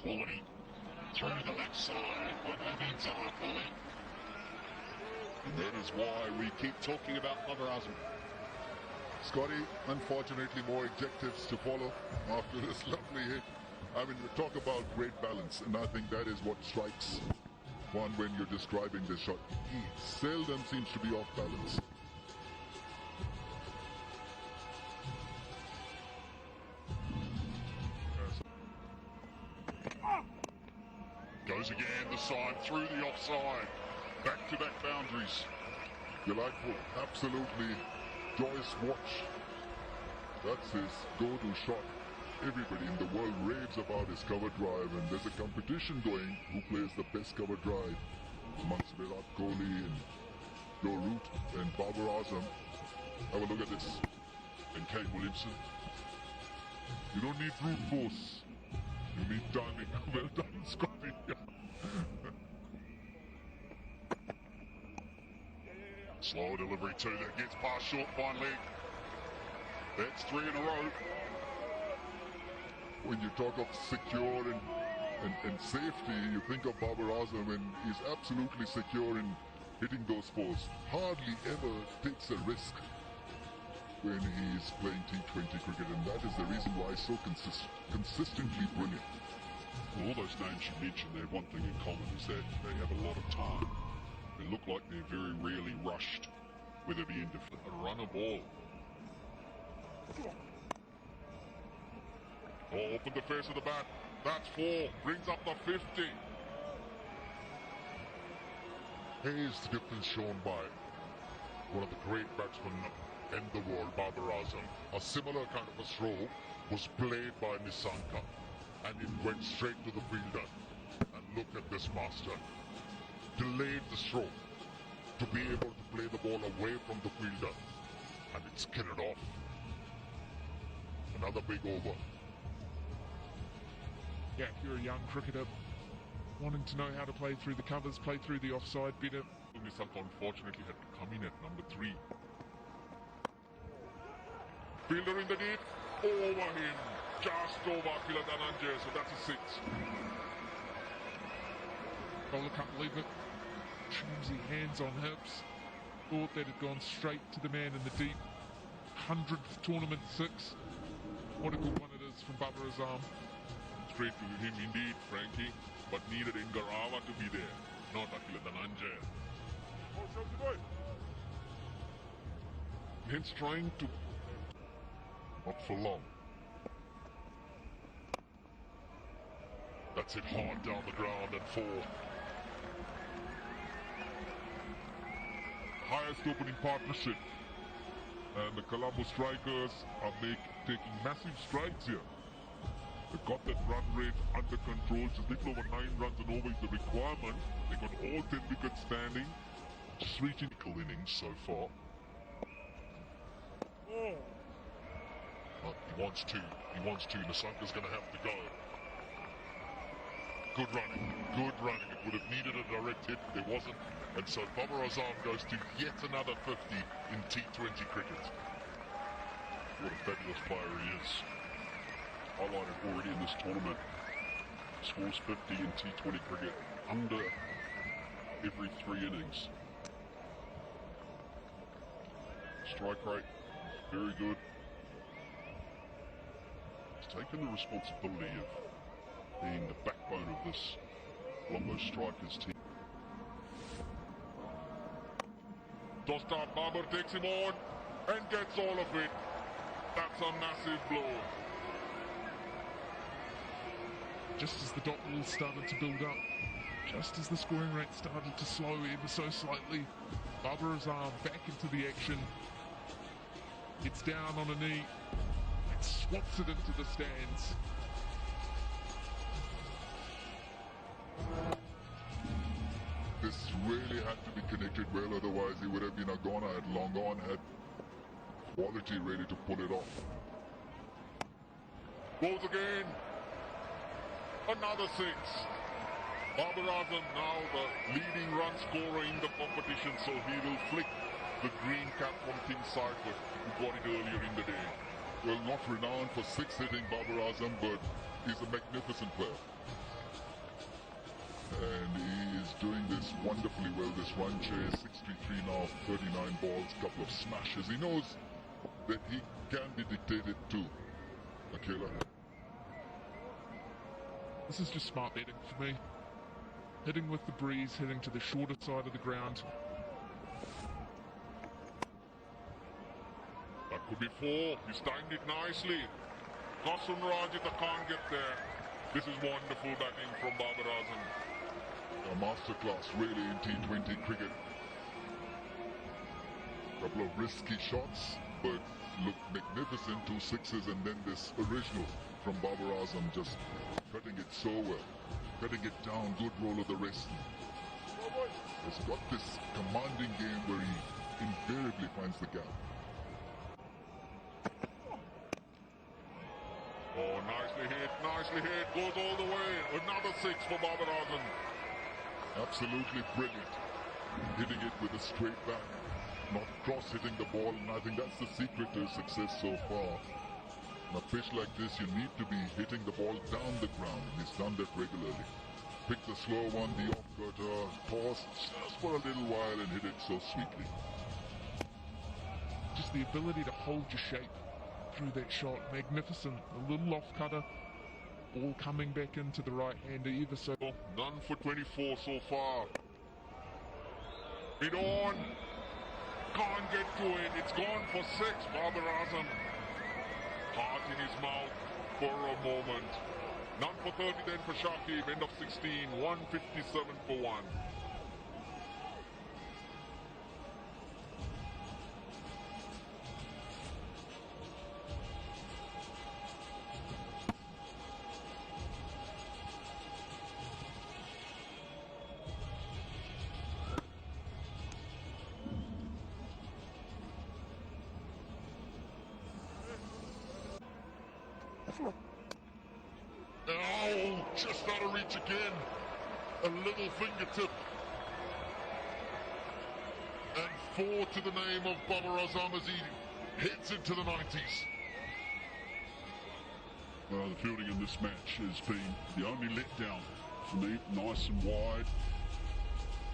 quality. Through the left side, but Evans are pulling. And that is why we keep talking about Babar Azam. Scotty, unfortunately more adjectives to follow after this lovely hit. I mean, we talk about great balance, and I think that is what strikes one when you're describing this shot. He seldom seems to be off balance. Goes again, the side through the offside. Back-to-back boundaries. Delightful, absolutely joyous watch. That's his go-to shot. Everybody in the world raves about his cover drive, and there's a competition going who plays the best cover drive amongst Virat Kohli and Joe Root and Babar Azam. Have a look at this. And Kane Williamson. You don't need brute force. You need timing. Well done, Scotty. Slow delivery too, that gets past short finally. That's 3 in a row. When you talk of secure and safety, you think of Babar Azam, and he's absolutely secure in hitting those fours. Hardly ever takes a risk when he's playing T20 cricket, and that is the reason why he's so consistently brilliant. Well, all those names you mentioned, they have one thing in common, is that they have a lot of time. They look like they're very rarely rushed, whether it be into a runner ball. Oh, off the face of the bat. That's 4. Brings up the 50. Here's the difference shown by one of the great batsmen in the world, Babar Azam. A similar kind of a throw was played by Nissanka, and it went straight to the fielder. And look at this master. Delayed the throw to be able to play the ball away from the fielder, and it's skidded off. Another big over. Yeah, if you're a young cricketer wanting to know how to play through the covers, play through the offside better. Nissanka unfortunately had to come in at number 3. Fielder in the deep, over him, just over Akila Dhananjay, so that's a 6. Bowler can't believe it. Trimsy hands on hips. Thought that had gone straight to the man in the deep. 100th tournament 6. What a good one it is from Babar Azam. Straight to him indeed, Frankie, but needed Ingarava to be there, not Akila Dhananjay. Hence trying to... not for long. That's it hard down the ground and 4. Highest opening partnership, and the Colombo strikers are taking massive strides here. They've got that run rate under control. Just little over 9 runs and over is the requirement. They got all 10 wickets standing, just reaching innings so far. But he wants to. Nissanka's going to have to go. Good running. It would have needed a direct hit, there wasn't. And so Babar Azam goes to yet another 50 in T20 cricket. What a fabulous player he is. Highlighted already in this tournament. Scores 50 in T20 cricket under every 3 innings. Strike rate, very good. He's taken the responsibility of being the backbone of this Colombo Strikers team. Dostar Babar takes him on and gets all of it. That's a massive blow. Just as the dot ball started to build up, just as the scoring rate started to slow ever so slightly, Babar Azam back into the action. Gets down on a knee and swats it into the stands. This really had to be connected well, otherwise he would have been a goner, had long gone, had quality ready to pull it off. Goes again. Another 6. Babar Azam now the leading run scorer in the competition, so he will flick the green cap from King Cyprus, who got it earlier in the day. Well, not renowned for 6 hitting Babar Azam, but he's a magnificent player. And he is doing this wonderfully well, this run chase, 63 now, 39 balls, couple of smashes. He knows that he can be dictated to. Akela. This is just smart betting for me. Hitting with the breeze, hitting to the shorter side of the ground. That could be 4. He's timed it nicely. Qasim Rajita can't get there. This is wonderful batting from Babar Azam. A masterclass really in T20 cricket. Couple of risky shots, but look magnificent. 2 sixes and then this original from Babar Azam, just cutting it so well. Cutting it down, good roll of the wrist. He's got this commanding game where he invariably finds the gap. Oh, nicely hit, goes all the way. Another 6 for Babar Azam. Absolutely brilliant. Hitting it with a straight back, not cross-hitting the ball, and I think that's the secret to success so far. On a pitch like this, you need to be hitting the ball down the ground, and he's done that regularly. Picked the slow one, the off-cutter, paused just for a little while and hit it so sweetly. Just the ability to hold your shape through that shot, magnificent. A little off-cutter, ball coming back into the right-hander ever so. None for 24 so far. It on. Can't get to it. It's gone for 6. Babar Azam. Heart in his mouth for a moment. None for 30 then for Shakib. End of 16. 157 for 1. Oh, just out of reach again. A little fingertip. And 4 to the name of Babar Azam as he heads into the 90s. Well, the fielding in this match has been the only letdown for me. Nice and wide.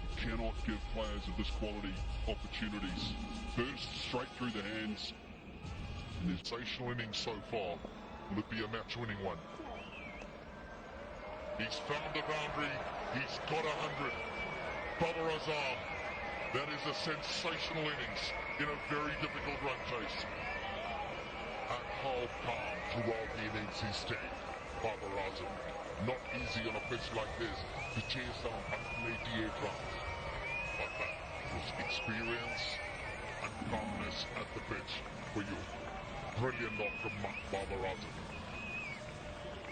You cannot give players of this quality opportunities. Burst straight through the hands. An sensational innings so far. Will it be a match-winning one? He's found a boundary. He's got 100. Babar Azam. That is a sensational innings in a very difficult run chase. And how calm throughout the innings he stayed. Babar Azam. Not easy on a pitch like this to chase down 188 runs. But that was experience and calmness at the pitch for you. Brilliant knock from Babar Azam.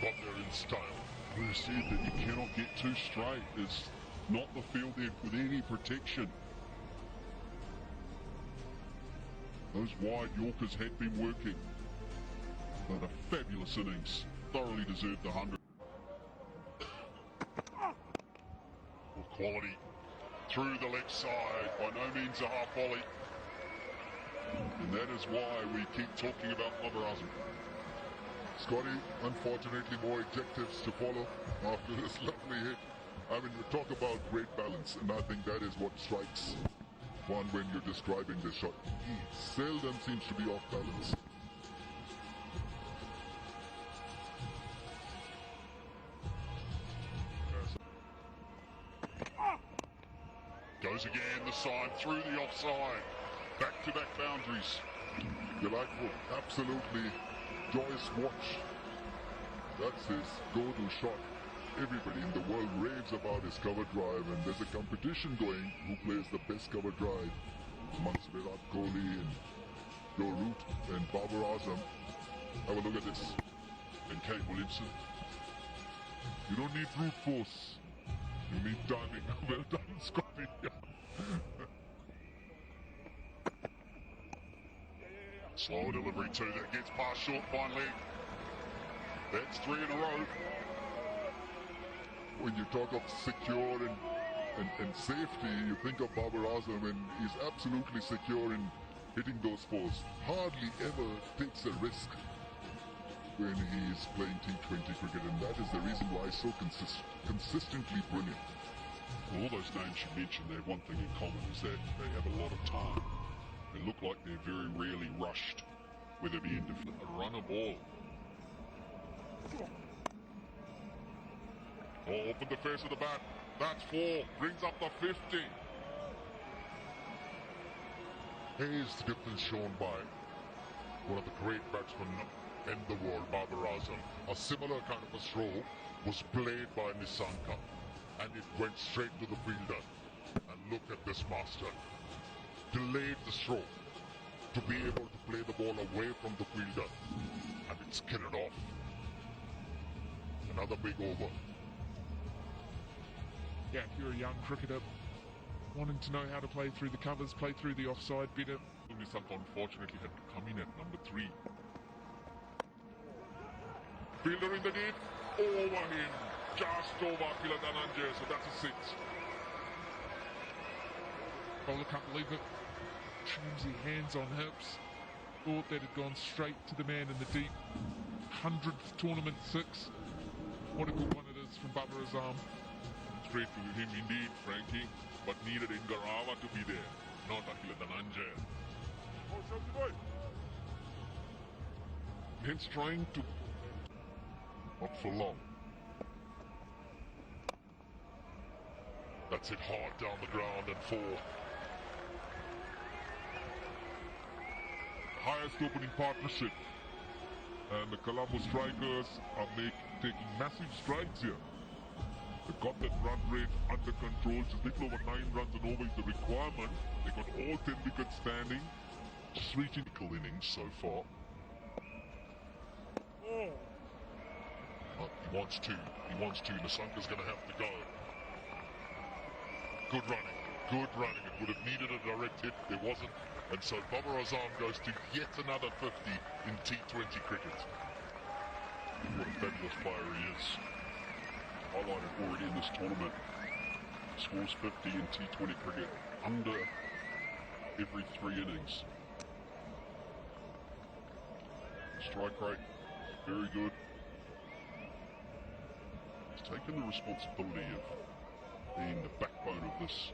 Got there in style. We said that you cannot get too straight. There's not the field there with any protection. Those wide Yorkers had been working. But a fabulous innings. Thoroughly deserved the 100. With quality through the left side. By no means a half volley. And that is why we keep talking about Babar Azam. Scotty, unfortunately more adjectives to follow after this lovely hit. I mean, we talk about great balance, and I think that is what strikes one when you're describing this shot. He seldom seems to be off balance. Goes again, the side through the offside. Back-to-back boundaries. Delightful, absolutely joyous watch. That's his go-to shot. Everybody in the world raves about his cover drive, and there's a competition going who plays the best cover drive amongst Virat Kohli and Joe Root and Babar Azam. Have a look at this. And Kate Williamson. You don't need brute force. You need timing. Well done, Scotty. Slow delivery too, that gets past short finally. That's 3 in a row. When you talk of secure and safety, you think of Babar Azam, and he's absolutely secure in hitting those fours. Hardly ever takes a risk when he is playing T20 cricket, and that is the reason why he's so consistently brilliant. All those names you mentioned, they have one thing in common, is that they have a lot of time. They look like they're very rarely rushed, whether it be in a runner ball. Oh, open the face of the bat. That's 4. Brings up the 50. Here's the difference shown by one of the great batsmen in the world, Babar Azam. A similar kind of a throw was played by Nissanka, and it went straight to the fielder. And look at this master. Delayed the throw to be able to play the ball away from the fielder, and it's skidded off. Another big over. Yeah, if you're a young cricketer wanting to know how to play through the covers, play through the offside better. Nissanka unfortunately had to come in at number 3. Fielder in the deep, over him, just over Akila Dhananjay, so that's a 6. Bowler can't believe it. Trimsy hands on hips. Thought that had gone straight to the man in the deep. 100th tournament 6. What a good one it is from Babar Azam. Straight to him indeed, Frankie, but needed Ingarava to be there, not Akila Dhananjay. Hence trying to... not for long. That's it hard down the ground and 4. Highest opening partnership. And the Colombo strikers are taking massive strides here. They've got that run rate under control. Just little over 9 runs and over is the requirement. They got all 10 wickets standing. Just reaching innings so far. He wants to. Nissanka's going to have to go. Good running. It would have needed a direct hit. There wasn't. And so Babar Azam goes to yet another 50 in T20 cricket. What a fabulous player he is. Highlighted already in this tournament. Scores 50 in T20 cricket under every 3 innings. Strike rate, very good. He's taken the responsibility of being the backbone of this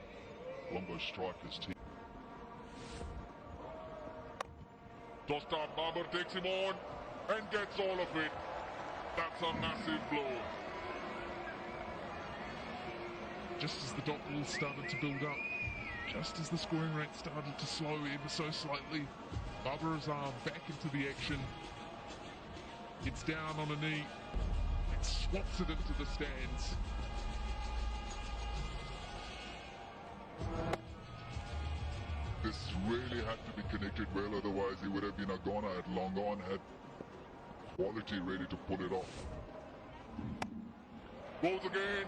Colombo Strikers team. Tossed out, Babar takes him on and gets all of it. That's a massive blow. Just as the dot ball started to build up, just as the scoring rate started to slow ever so slightly, Babar Azam back into the action. It's down on a knee. It swats it into the stands. This really had to be connected well, otherwise he would have been a goner at long on, had quality ready to pull it off. Goes again.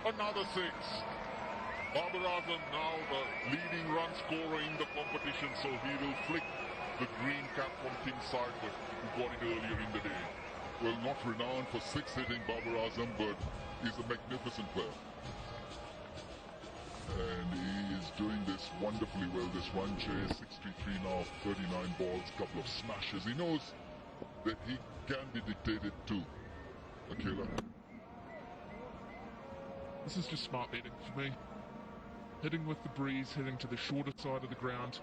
Another 6. Babar Azam now the leading run scorer in the competition, so he will flick the green cap from King Cyprus, who got it earlier in the day. Well, not renowned for 6 hitting Babar Azam, but he's a magnificent player. And he is doing this wonderfully well. This run chase, 63 now, 39 balls, couple of smashes. He knows that he can be dictated to Akila. This is just smart batting for me. Hitting with the breeze, hitting to the shorter side of the ground.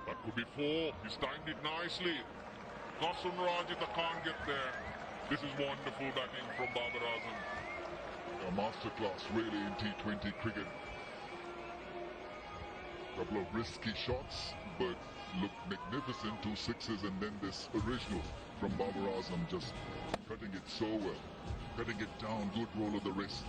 That could be 4. He's timed it nicely. Qasim Rajita can't get there. This is wonderful batting from Babar Azam. A masterclass really in T20 cricket. Couple of risky shots, but look magnificent. 2 6s and then this original from Babar Azam, just cutting it so well. Cutting it down, good roll of the wrist.